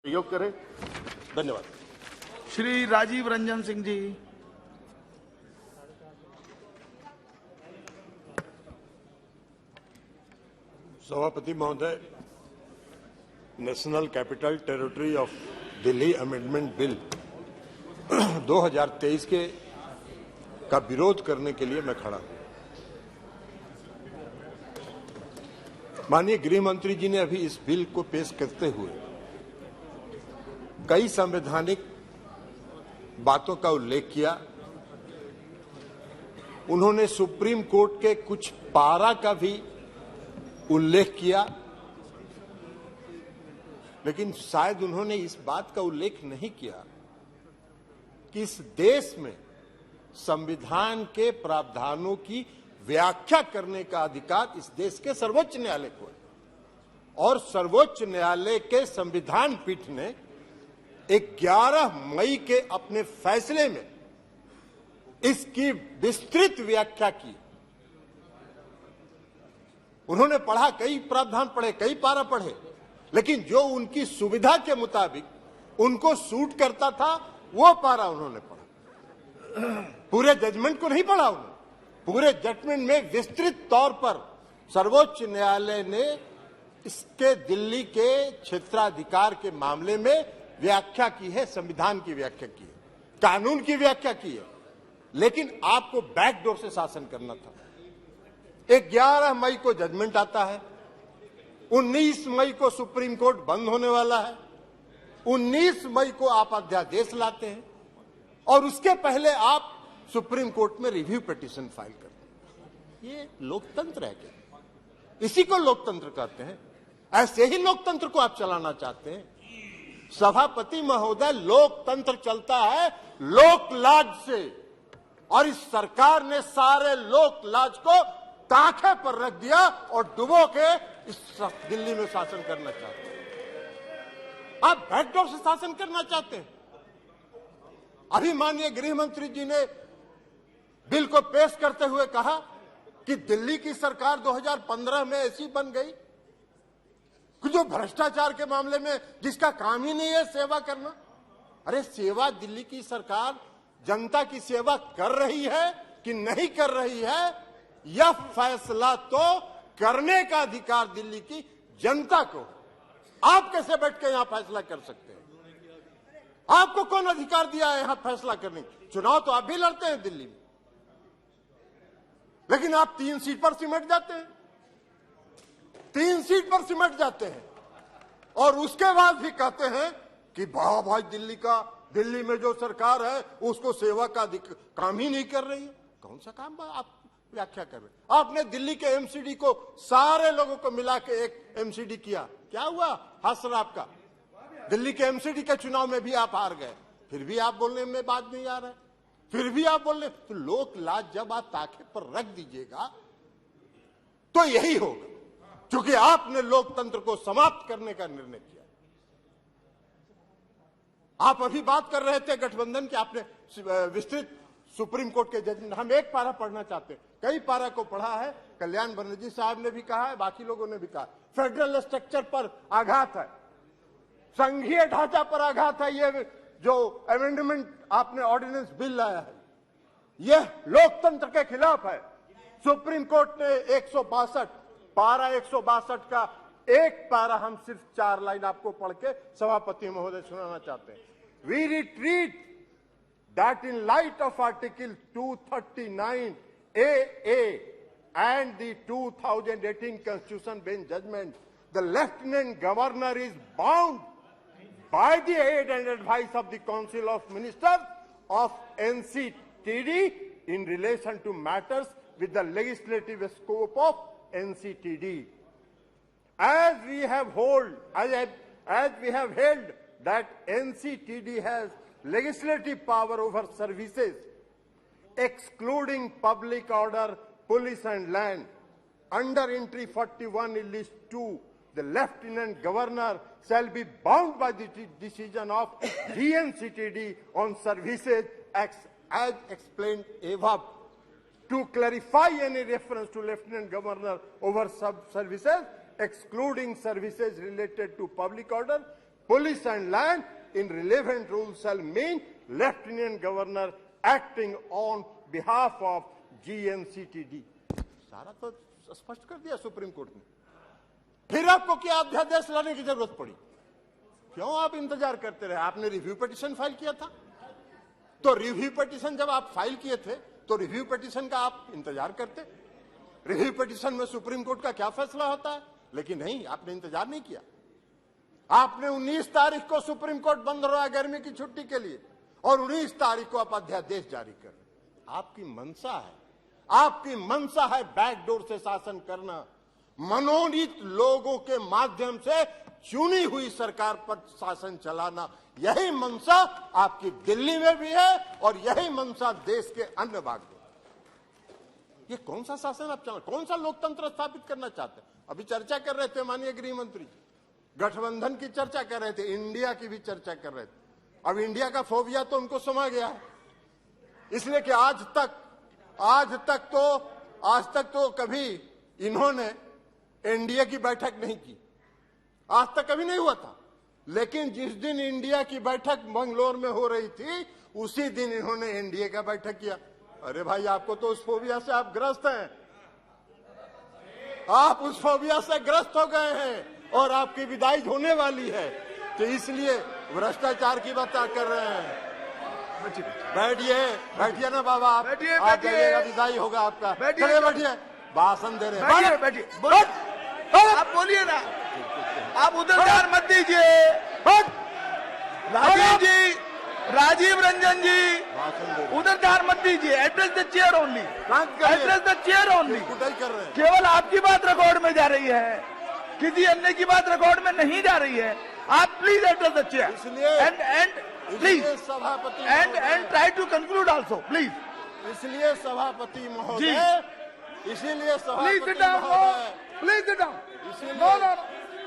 सहयोग करें। धन्यवाद। श्री राजीव रंजन सिंह जी। सभापति महोदय, national capital territory of Delhi amendment bill 2023 के का विरोध करने के लिए मैं खड़ा हूं। माननीय गृह मंत्री जी ने अभी इस बिल को पेश करते हुए कई संवैधानिक बातों का उल्लेख किया। उन्होंने सुप्रीम कोर्ट के कुछ पारा का भी उल्लेख किया, लेकिन शायद उन्होंने इस बात का उल्लेख नहीं किया कि इस देश में संविधान के प्रावधानों की व्याख्या करने का अधिकार इस देश के सर्वोच्च न्यायालय को है और सर्वोच्च न्यायालय के संविधान पीठ ने 11 मई के अपने फैसले में इसकी विस्तृत व्याख्या की। उन्होंने पढ़ा, कई प्रावधान पढ़े, कई पारा पढ़े, लेकिन जो उनकी सुविधा के मुताबिक उनको सूट करता था वो पारा उन्होंने पढ़ा। पूरे जजमेंट को नहीं पढ़ा उन्होंने। पूरे जजमेंट में विस्तृत तौर पर सर्वोच्च न्यायालय ने इसके दिल्ली के क्षेत्राधिकार के मामले में व्याख्या की है, संविधान की व्याख्या की है, कानून की व्याख्या की है, लेकिन आपको बैकडोर से शासन करना था। 11 मई को जजमेंट आता है, 19 मई को सुप्रीम कोर्ट बंद होने वाला है, 19 मई को आप अध्यादेश लाते हैं और उसके पहले आप सुप्रीम कोर्ट में रिव्यू पिटीशन फाइल करते हैं। ये लोकतंत्र है क्या? इसी को लोकतंत्र कहते हैं। ऐसे ही लोकतंत्र को आप चलाना चाहते हैं? सभापति महोदय, लोकतंत्र चलता है लोकलाज से और इस सरकार ने सारे लोकलाज को ताखे पर रख दिया और डुबो के इस दिल्ली में शासन करना चाहते हैं। आप बैकडोर से शासन करना चाहते हैं। अभी माननीय गृह मंत्री जी ने बिल को पेश करते हुए कहा कि दिल्ली की सरकार 2015 में ऐसी बन गई कि जो भ्रष्टाचार के मामले में जिसका काम ही नहीं है सेवा करना। अरे सेवा दिल्ली की सरकार जनता की सेवा कर रही है कि नहीं कर रही है, यह फैसला तो करने का अधिकार दिल्ली की जनता को। आप कैसे बैठ के यहां फैसला कर सकते हैं? आपको कौन अधिकार दिया है यहां फैसला करने? चुनाव तो आप भी लड़ते हैं दिल्ली में, लेकिन आप 3 सीट पर सिमट जाते हैं, 3 सीट पर सिमट जाते हैं और उसके बाद भी कहते हैं कि वाह भाई दिल्ली में जो सरकार है उसको सेवा का काम ही नहीं कर रही है। कौन सा काम आप व्याख्या कर रहे? आपने दिल्ली के एमसीडी को सारे लोगों को मिला के एक एमसीडी किया, क्या हुआ? हसर आपका दिल्ली के एमसीडी के चुनाव में भी आप हार गए, फिर भी आप बोलने में बात नहीं आ रहा है, फिर भी आप बोल रहे। तो लोक लाज जब आप ताखे पर रख दीजिएगा तो यही होगा, क्योंकि आपने लोकतंत्र को समाप्त करने का निर्णय किया। आप अभी बात कर रहे थे गठबंधन की, आपने विस्तृत सुप्रीम कोर्ट के जजमेंट, हम एक पारा पढ़ना चाहते हैं, कई पारा को पढ़ा है। कल्याण बनर्जी साहब ने भी कहा है, बाकी लोगों ने भी कहा, फेडरल स्ट्रक्चर पर आघात है, संघीय ढांचा पर आघात है। ये जो अमेंडमेंट आपने ऑर्डिनेंस बिल लाया है यह लोकतंत्र के खिलाफ है। सुप्रीम कोर्ट ने 162 पारा 162 का एक पारा, हम सिर्फ 4 लाइन आपको पढ़ के सभापति महोदय सुनाना चाहते हैं। We retreat that in light of Article 239 AA and the 2018 Constitution Bench judgment, the Lieutenant Governor is bound by the aid and advice of the Council of Ministers of NCTD in relation to matters with the legislative scope of NCTD. As we have held that NCTD has legislative power over services excluding public order, police and land. Under entry 41 in list 2, the Lieutenant Governor shall be bound by the decision of GNCTD on services as explained above. To clarify any reference to Lieutenant Governor over sub-services, excluding services related to public order, Police and land in relevant rules shall mean Lieutenant Governor acting on behalf of GNCTD. सारा तो स्पष्ट कर दिया supreme court ने। फिर आपको क्या अध्यादेश लाने की जरूरत पड़ी? क्यों आप इंतजार करते रहे? आपने रिव्यू पिटीशन फाइल किया था, तो रिव्यू पिटीशन जब आप फाइल किए थे तो रिव्यू पिटीशन का आप इंतजार करते। रिव्यू पिटीशन में सुप्रीम कोर्ट का क्या फैसला होता है, लेकिन नहीं, आपने इंतजार नहीं किया। आपने 19 तारीख को सुप्रीम कोर्ट बंद रहा गर्मी की छुट्टी के लिए, और 19 तारीख को आप अध्यादेश जारी कर रहे। आपकी मंशा है, आपकी मंशा है बैकडोर से शासन करना, मनोनीत लोगों के माध्यम से चुनी हुई सरकार पर शासन चलाना। यही मंशा आपकी दिल्ली में भी है और यही मंशा देश के अन्य भाग में। ये कौन सा शासन आप चला, कौन सा लोकतंत्र स्थापित करना चाहते हैं? अभी चर्चा कर रहे थे माननीय गृह मंत्री जी, गठबंधन की चर्चा कर रहे थे, इंडिया की भी चर्चा कर रहे थे। अब इंडिया का फोबिया तो उनको समा गया है, इसलिए कि आज तक तो कभी इन्होंने एनडीए की बैठक नहीं की, आज तक कभी नहीं हुआ था। लेकिन जिस दिन इंडिया की बैठक मंगलोर में हो रही थी, उसी दिन इन्होंने एनडीए का बैठक किया। अरे भाई, आपको तो उस फोबिया से आप ग्रस्त हैं, आप उस फोबिया से ग्रस्त हो गए हैं और आपकी विदाई होने वाली है, तो इसलिए भ्रष्टाचार की बात कर रहे हैं। बैठिए ना बाबा, आप जाइएगा, विदाई होगा आपका। चलिए बैठिए, भाषण दे रहे हैं। बैठिए, आप बोलिए ना, आप उधर ध्यान मत दीजिए। राजीव रंजन जी, उधर ध्यान मत दीजिए। Address the chair only, address the chair only. केवल आपकी बात रिकॉर्ड में जा रही है, किसी अन्य की बात रिकॉर्ड में नहीं जा रही है। आप please address the chair and please सभापति and try to conclude also please. इसलिए सभापति महोदय, इसीलिए please sit down, please sit down.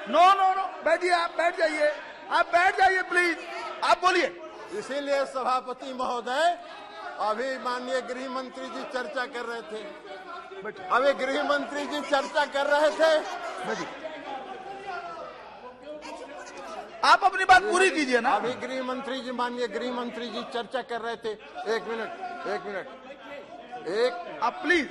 No, बैठिए, आप बैठ जाइए, आप बैठ जाइए प्लीज, आप बोलिए। इसीलिए सभापति महोदय, अभी माननीय गृह मंत्री जी चर्चा कर रहे थे, अभी गृह मंत्री जी चर्चा कर रहे थे। आप अपनी बात पूरी कीजिए ना। अभी गृह मंत्री जी, माननीय गृह मंत्री जी चर्चा कर रहे थे। एक मिनट, आप प्लीज,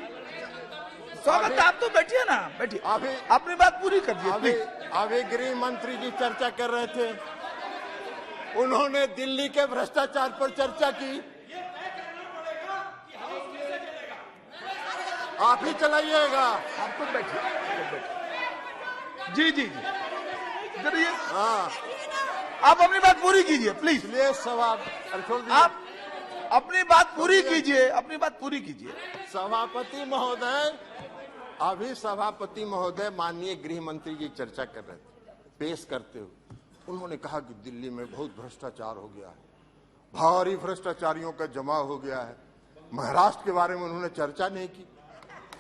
स्वागत, आप तो बैठिए ना, बैठिए, अभी अपनी बात पूरी करिए। अभी गृह मंत्री जी चर्चा कर रहे थे, उन्होंने दिल्ली के भ्रष्टाचार पर चर्चा की। आप ही चलाइएगा, आप तो बैठिए। जी, करिए। हाँ, आप अपनी बात पूरी कीजिए प्लीज। इसलिए सवाल आप अपनी बात पूरी कीजिए, अपनी बात पूरी कीजिए। सभापति महोदय, अभी सभापति महोदय माननीय गृह मंत्री जी चर्चा कर रहे थे, पेश करते हुए उन्होंने कहा कि दिल्ली में बहुत भ्रष्टाचार हो गया है, भारी भ्रष्टाचारियों का जमा हो गया है। महाराष्ट्र के बारे में उन्होंने चर्चा नहीं की।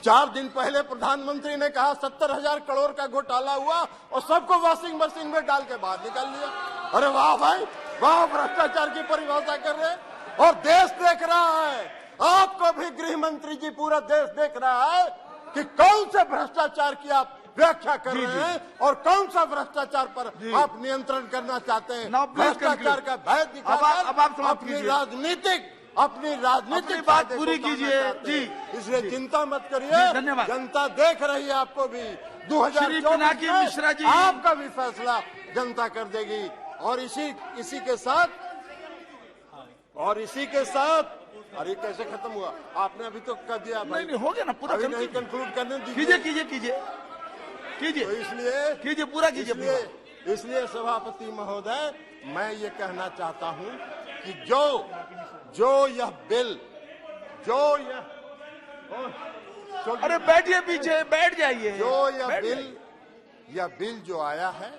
4 दिन पहले प्रधानमंत्री ने कहा 70,000 करोड़ का घोटाला हुआ और सबको वॉशिंग मशीन में डाल के बाहर निकाल लिया। अरे वाह भाई वाह, भ्रष्टाचार की परिभाषा कर रहे हैं और देश देख रहा है। आपको भी गृह मंत्री जी, पूरा देश देख रहा है कि कौन से भ्रष्टाचार की आप व्याख्या कर रहे हैं और कौन सा भ्रष्टाचार पर आप नियंत्रण करना चाहते हैं। भ्रष्टाचार का भय दिखाकर अपनी राजनीतिक बात पूरी कीजिए जी। इसलिए चिंता मत करिए, धन्यवाद। जनता देख रही है आपको भी। 2024 मिश्रा जी, आपका भी फैसला जनता कर देगी। और इसी के साथ अरे कैसे खत्म हुआ? आपने अभी तो कर दिया भाई। नहीं, हो गया ना पूरा। अभी नहीं कंक्लूड करने दीजिए। कीजिए, तो इसलिए पूरा कीजिए। इसलिए सभापति महोदय, मैं ये कहना चाहता हूं कि जो यह बिल, अरे बैठिए, पीछे बैठ जाइए। यह बिल जो आया है,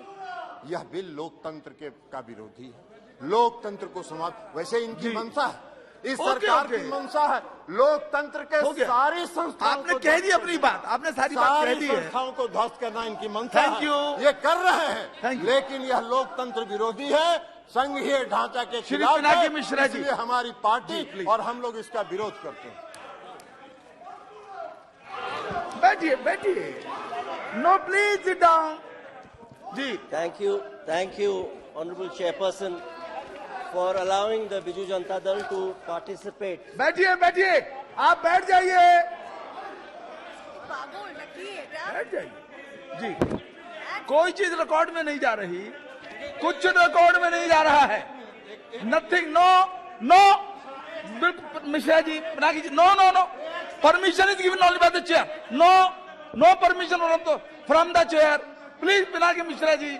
यह बिल लोकतंत्र का विरोधी है। लोकतंत्र को समाप्त, वैसे इनकी मंशा है, इस सरकार की मंशा है लोकतंत्र के सारी संस्थाओं, आपने कह दी अपनी बात, आपने सारी बात कह दी है। संस्थाओं को ध्वस्त करना इनकी मंशा है। ये कर रहे हैं, लेकिन यह लोकतंत्र विरोधी है, संघीय ढांचा के खिलाफ है। मिश्रा जी, इसलिए हमारी पार्टी और हम लोग इसका विरोध करते हैं। बैठिए। No, please sit down. जी, thank you. Honorable Chairperson, for allowing the Biju Janata Dal to participate. बैठिए बैठिए, आप बैठ जाइए, बैठ जाइए जी। कोई चीज रिकॉर्ड में नहीं जा रही, कुछ रिकॉर्ड में नहीं जा रहा है। Nothing, no Mishra ji, Pinaki ji, no permission is given only by the chair. No permission from the chair. Please Pinaki Mishra ji,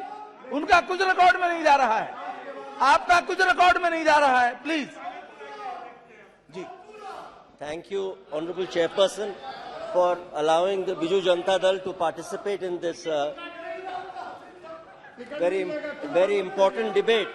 उनका कुछ रिकॉर्ड में नहीं जा रहा है, आपका कुछ रिकॉर्ड में नहीं जा रहा है, प्लीज जी। Thank you, Honorable Chairperson, for allowing the Biju Janata Dal to participate in this very important debate.